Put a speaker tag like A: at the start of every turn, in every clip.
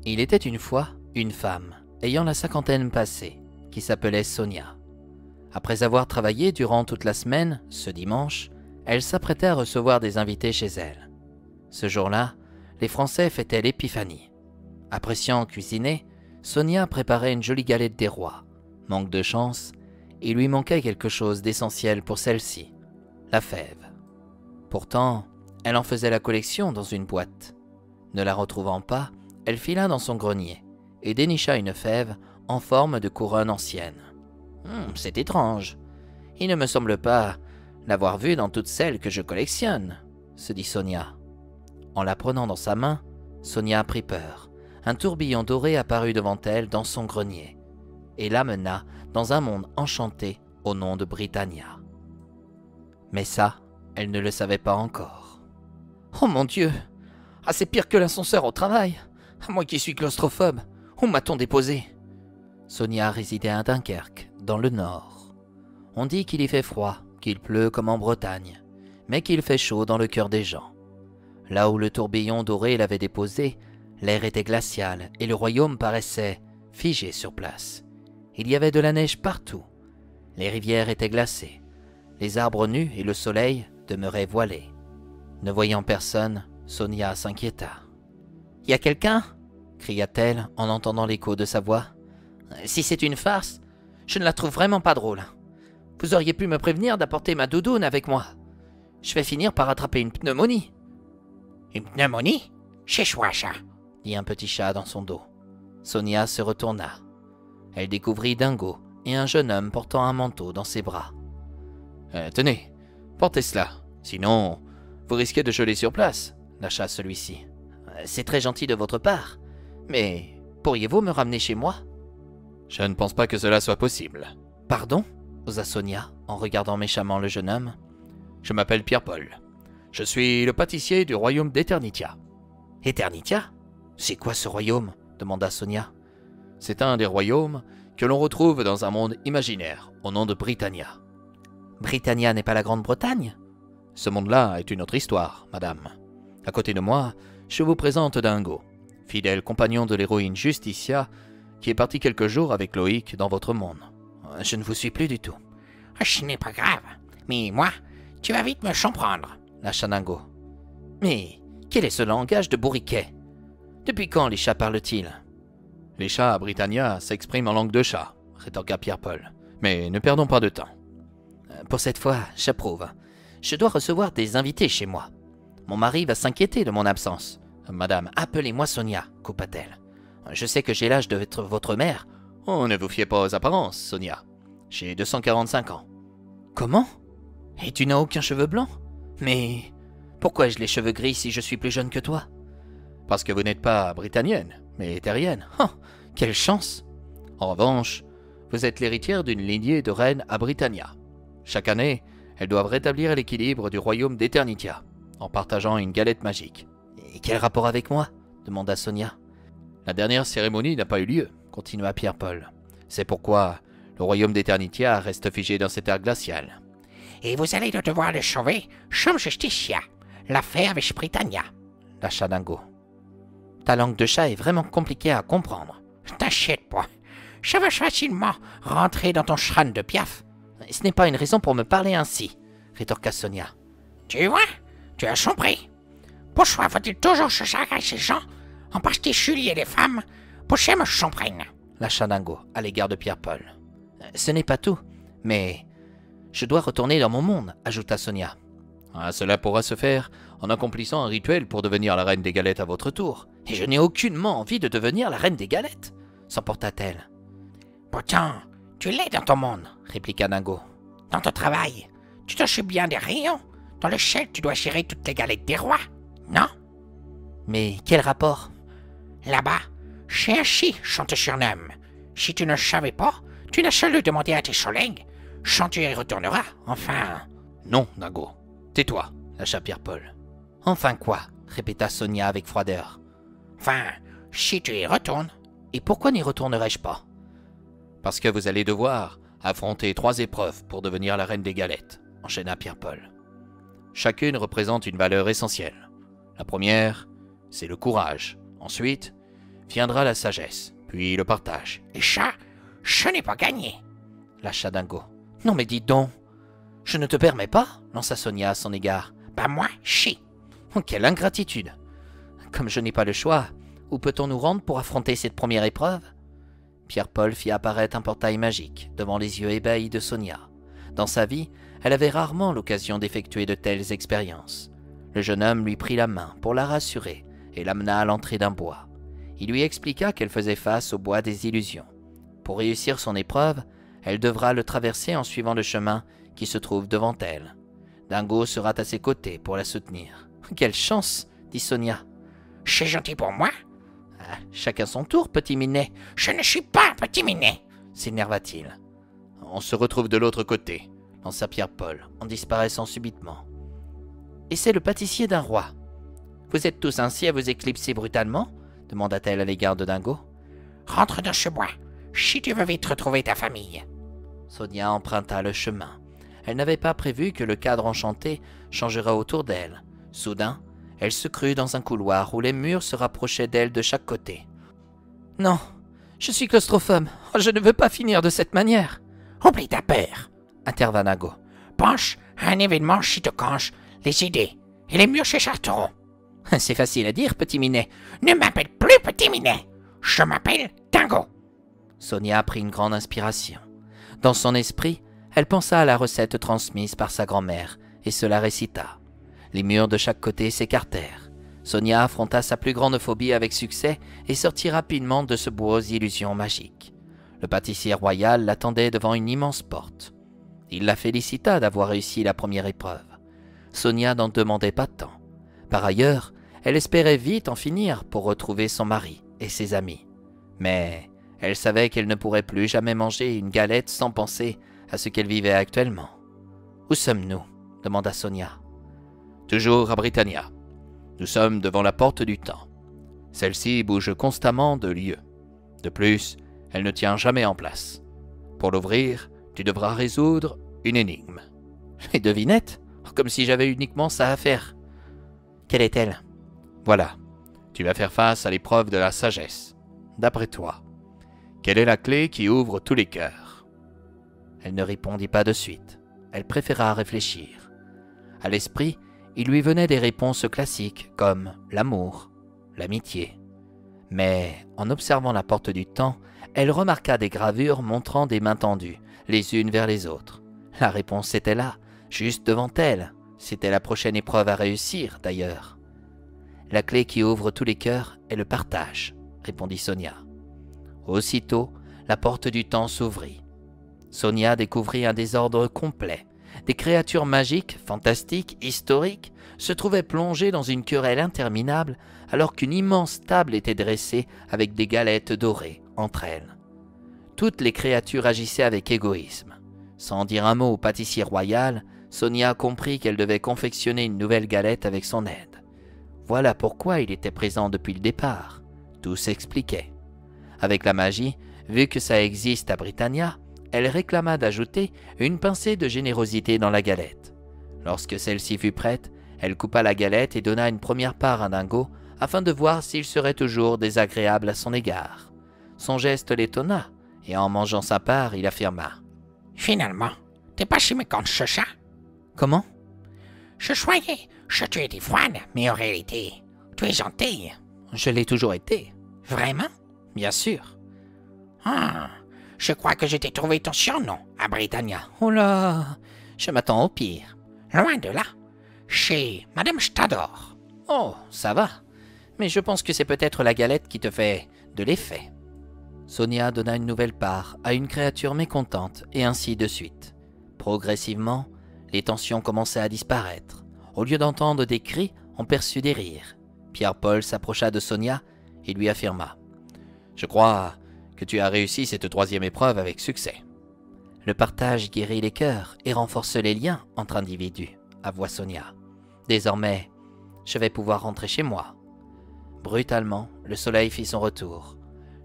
A: Il était une fois une femme, ayant la cinquantaine passée, qui s'appelait Sonia. Après avoir travaillé durant toute la semaine, ce dimanche, elle s'apprêtait à recevoir des invités chez elle. Ce jour-là, les Français fêtaient l'Épiphanie. Appréciant cuisiner, Sonia préparait une jolie galette des rois. Manque de chance, il lui manquait quelque chose d'essentiel pour celle-ci, la fève. Pourtant, elle en faisait la collection dans une boîte. Ne la retrouvant pas, elle fila dans son grenier et dénicha une fève en forme de couronne ancienne. C'est étrange. Il ne me semble pas l'avoir vue dans toutes celles que je collectionne, se dit Sonia. En la prenant dans sa main, Sonia prit peur. Un tourbillon doré apparut devant elle dans son grenier et l'amena dans un monde enchanté au nom de Britannia. Mais ça, elle ne le savait pas encore. Oh mon Dieu! Ah, c'est pire que l'ascenseur au travail! Moi qui suis claustrophobe, où m'a-t-on déposé? Sonia résidait à Dunkerque, dans le nord. On dit qu'il y fait froid, qu'il pleut comme en Bretagne, mais qu'il fait chaud dans le cœur des gens. Là où le tourbillon doré l'avait déposé, l'air était glacial et le royaume paraissait figé sur place. Il y avait de la neige partout. Les rivières étaient glacées. Les arbres nus et le soleil demeuraient voilés. Ne voyant personne, Sonia s'inquiéta. « Y a quelqu'un » cria-t-elle en entendant l'écho de sa voix. « Si c'est une farce, je ne la trouve vraiment pas drôle. Vous auriez pu me prévenir d'apporter ma doudoune avec moi. Je vais finir par attraper une pneumonie. »« Une pneumonie? Chez quoi, chat ?» dit un petit chat dans son dos. Sonia se retourna. Elle découvrit Dingo et un jeune homme portant un manteau dans ses bras. « Tenez, portez cela, sinon vous risquez de geler sur place, » lâcha celui-ci. « C'est très gentil de votre part, mais pourriez-vous me ramener chez moi ?»« Je ne pense pas que cela soit possible. »« Pardon ?» osa Sonia en regardant méchamment le jeune homme. « Je m'appelle Pierre-Paul. Je suis le pâtissier du royaume d'Eternitia. »« Eternitia? C'est quoi ce royaume ?» demanda Sonia. « C'est un des royaumes que l'on retrouve dans un monde imaginaire au nom de Britannia. »« Britannia n'est pas la Grande-Bretagne ?»« Ce monde-là est une autre histoire, madame. À côté de moi, je vous présente Dingo, fidèle compagnon de l'héroïne Justicia, qui est partie quelques jours avec Loïc dans votre monde. Je ne vous suis plus du tout. »« Ce n'est pas grave, mais moi, tu vas vite me comprendre, » lâcha Dingo. « Mais quel est ce langage de bourriquet? Depuis quand les chats parlent-ils ?»« Les chats à Britannia s'expriment en langue de chat, » rétorqua Pierre-Paul. « Mais ne perdons pas de temps. »« Pour cette fois, j'approuve. Je dois recevoir des invités chez moi. Mon mari va s'inquiéter de mon absence. »« Madame, appelez-moi Sonia, » coupa-t-elle. « Je sais que j'ai l'âge d'être votre mère. »« Oh, ne vous fiez pas aux apparences, Sonia. J'ai 245 ans. »« Comment? Et tu n'as aucun cheveu blanc? Mais pourquoi ai-je les cheveux gris si je suis plus jeune que toi? »« Parce que vous n'êtes pas britannienne, mais terrienne. Oh, quelle chance! En revanche, vous êtes l'héritière d'une lignée de reines à Britannia. Chaque année, elles doivent rétablir l'équilibre du royaume d'Eternitia, en partageant une galette magique. »« Et quel rapport avec moi ?» demanda Sonia. « La dernière cérémonie n'a pas eu lieu, » continua Pierre-Paul. « C'est pourquoi le royaume d'Eternitia reste figé dans cet air glacial. »« Et vous allez devoir le sauver, comme Justicia, l'affaire avec Britannia, » lâcha Dingo. « Ta langue de chat est vraiment compliquée à comprendre. »« T'inquiète pas, je vais facilement rentrer dans ton crâne de piaf. »« Ce n'est pas une raison pour me parler ainsi, » rétorqua Sonia. « Tu vois, tu as compris. Pourquoi faut-il toujours se charger ces gens, en particulier les femmes, pour que je me comprenne, » lâcha Dingo à l'égard de Pierre-Paul. « Ce n'est pas tout, mais je dois retourner dans mon monde, » ajouta Sonia. « Cela pourra se faire en accomplissant un rituel pour devenir la reine des galettes à votre tour. Et je n'ai aucunement envie de devenir la reine des galettes, » s'emporta-t-elle. « Pourtant, tu l'es dans ton monde, » répliqua Dingo. « Dans ton travail, tu t'occupes bien des rayons dans lequel tu dois gérer toutes les galettes des rois, non? »« Mais quel rapport ?»« Là-bas, c'est ainsi qu'on te surnomme. Si tu ne savais pas, tu n'as qu'à le demander à tes collègues. Quand tu y retourneras, enfin... »« Non, Dingo, tais-toi, » lâcha Pierre-Paul. « Enfin quoi ?» répéta Sonia avec froideur. « Enfin, si tu y retournes. »« Et pourquoi n'y retournerais-je pas ?»« Parce que vous allez devoir affronter 3 épreuves pour devenir la reine des galettes, » enchaîna Pierre-Paul. « Chacune représente une valeur essentielle. La première, c'est le courage. Ensuite, viendra la sagesse, puis le partage.
B: Et ça, je n'ai pas gagné.
A: Lâcha Dingo. Non mais dis donc, je ne te permets pas, lança Sonia à son égard.
B: Bah moi, chi.
A: Oh, quelle ingratitude. Comme je n'ai pas le choix, où peut-on nous rendre pour affronter cette première épreuve? Pierre-Paul fit apparaître un portail magique devant les yeux ébahis de Sonia. Dans sa vie, elle avait rarement l'occasion d'effectuer de telles expériences. Le jeune homme lui prit la main pour la rassurer et l'amena à l'entrée d'un bois. Il lui expliqua qu'elle faisait face au bois des illusions. Pour réussir son épreuve, elle devra le traverser en suivant le chemin qui se trouve devant elle. Dingo sera à ses côtés pour la soutenir. « Quelle chance !» dit Sonia.
B: « C'est gentil pour moi ?»«
A: Ah, chacun son tour, petit minet. »«
B: Je ne suis pas un petit minet !»
A: s'énerva-t-il. « On se retrouve de l'autre côté » lança Pierre-Paul en disparaissant subitement. « Et c'est le pâtissier d'un roi. Vous êtes tous ainsi à vous éclipser brutalement ?» demanda-t-elle à l'égard de Dingo.
B: « Rentre dans ce bois, si tu veux vite retrouver ta famille. »
A: Sonia emprunta le chemin. Elle n'avait pas prévu que le cadre enchanté changerait autour d'elle. Soudain, elle se crut dans un couloir où les murs se rapprochaient d'elle de chaque côté. « Non, je suis claustrophobe. Je ne veux pas finir de cette manière. »«
B: Oublie ta peur, »
A: intervint Dingo.
B: « Pense à un événement qui te canche les idées, et les murs s'écharteront. »«
A: C'est facile à dire, petit minet. »«
B: Ne m'appelle plus petit minet. Je m'appelle Dingo. »
A: Sonia prit une grande inspiration. Dans son esprit, elle pensa à la recette transmise par sa grand-mère et se la récita. Les murs de chaque côté s'écartèrent. Sonia affronta sa plus grande phobie avec succès et sortit rapidement de ce bois aux illusions magiques. Le pâtissier royal l'attendait devant une immense porte. Il la félicita d'avoir réussi la première épreuve. Sonia n'en demandait pas tant. Par ailleurs, elle espérait vite en finir pour retrouver son mari et ses amis. Mais elle savait qu'elle ne pourrait plus jamais manger une galette sans penser à ce qu'elle vivait actuellement. « Où sommes-nous » demanda Sonia. « Toujours à Britannia. Nous sommes devant la porte du temps. Celle-ci bouge constamment de lieu. De plus, elle ne tient jamais en place. Pour l'ouvrir, tu devras résoudre une énigme. » Les devinettes? Comme si j'avais uniquement ça à faire. Quelle est-elle? Voilà, tu vas faire face à l'épreuve de la sagesse. D'après toi, quelle est la clé qui ouvre tous les cœurs? Elle ne répondit pas de suite. Elle préféra réfléchir. À l'esprit, il lui venait des réponses classiques comme l'amour, l'amitié. Mais en observant la porte du temps, elle remarqua des gravures montrant des mains tendues, les unes vers les autres. La réponse était là, juste devant elle. C'était la prochaine épreuve à réussir, d'ailleurs. La clé qui ouvre tous les cœurs est le partage, répondit Sonia. Aussitôt, la porte du temps s'ouvrit. Sonia découvrit un désordre complet. Des créatures magiques, fantastiques, historiques, se trouvaient plongées dans une querelle interminable alors qu'une immense table était dressée avec des galettes dorées entre elles. Toutes les créatures agissaient avec égoïsme. Sans dire un mot au pâtissier royal, Sonia comprit qu'elle devait confectionner une nouvelle galette avec son aide. Voilà pourquoi il était présent depuis le départ. Tout s'expliquait. Avec la magie, vu que ça existe à Britannia, elle réclama d'ajouter une pincée de générosité dans la galette. Lorsque celle-ci fut prête, elle coupa la galette et donna une première part à Dingo afin de voir s'il serait toujours désagréable à son égard. Son geste l'étonna, et en mangeant sa part, il affirma «
B: Finalement, t'es pas si mécontent ce chat. »
A: Comment?
B: Je croyais que tu étais froide, mais en réalité, tu es gentille.
A: Je l'ai toujours été.
B: Vraiment?
A: Bien sûr.
B: Ah, je crois que je t'ai trouvé ton surnom à Britannia.
A: Oh là, je m'attends au pire.
B: Loin de là, chez Madame Stador.
A: Oh, ça va. Mais je pense que c'est peut-être la galette qui te fait de l'effet. Sonia donna une nouvelle part à une créature mécontente et ainsi de suite. Progressivement, les tensions commençaient à disparaître. Au lieu d'entendre des cris, on perçut des rires. Pierre-Paul s'approcha de Sonia et lui affirma « Je crois que tu as réussi cette troisième épreuve avec succès. » Le partage guérit les cœurs et renforce les liens entre individus, avoua Sonia. Désormais, je vais pouvoir rentrer chez moi. Brutalement, le soleil fit son retour.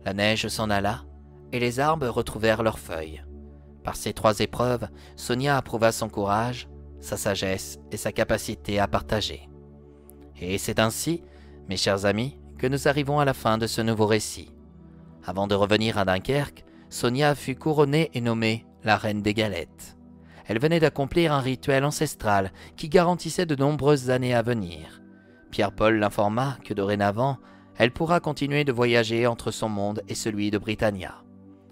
A: La neige s'en alla et les arbres retrouvèrent leurs feuilles. Par ces trois épreuves, Sonia approuva son courage, sa sagesse et sa capacité à partager. Et c'est ainsi, mes chers amis, que nous arrivons à la fin de ce nouveau récit. Avant de revenir à Dunkerque, Sonia fut couronnée et nommée la Reine des Galettes. Elle venait d'accomplir un rituel ancestral qui garantissait de nombreuses années à venir. Pierre-Paul l'informa que dorénavant, elle pourra continuer de voyager entre son monde et celui de Britannia.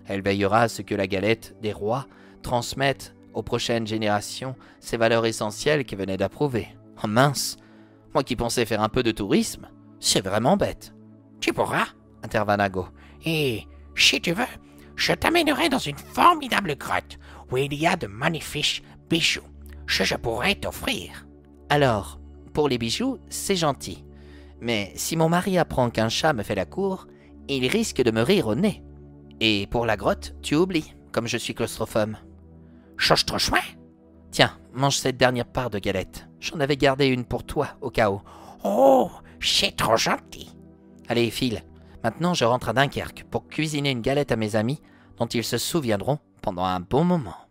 A: Elle veillera à ce que la galette des rois transmette aux prochaines générations ces valeurs essentielles qu'elle venait d'approuver. Oh mince, moi qui pensais faire un peu de tourisme, c'est vraiment bête.
B: Tu pourras,
A: Intervint Nago.
B: et si tu veux, je t'amènerai dans une formidable grotte où il y a de magnifiques bijoux que je pourrais t'offrir.
A: Alors, pour les bijoux, c'est gentil. Mais si mon mari apprend qu'un chat me fait la cour, il risque de me rire au nez. Et pour la grotte, tu oublies, comme je suis claustrophobe.
B: Chose trop chouette.
A: Tiens, mange cette dernière part de galette. J'en avais gardé une pour toi, au cas où.
B: Oh, c'est trop gentil.
A: Allez, file. Maintenant, je rentre à Dunkerque pour cuisiner une galette à mes amis dont ils se souviendront pendant un bon moment.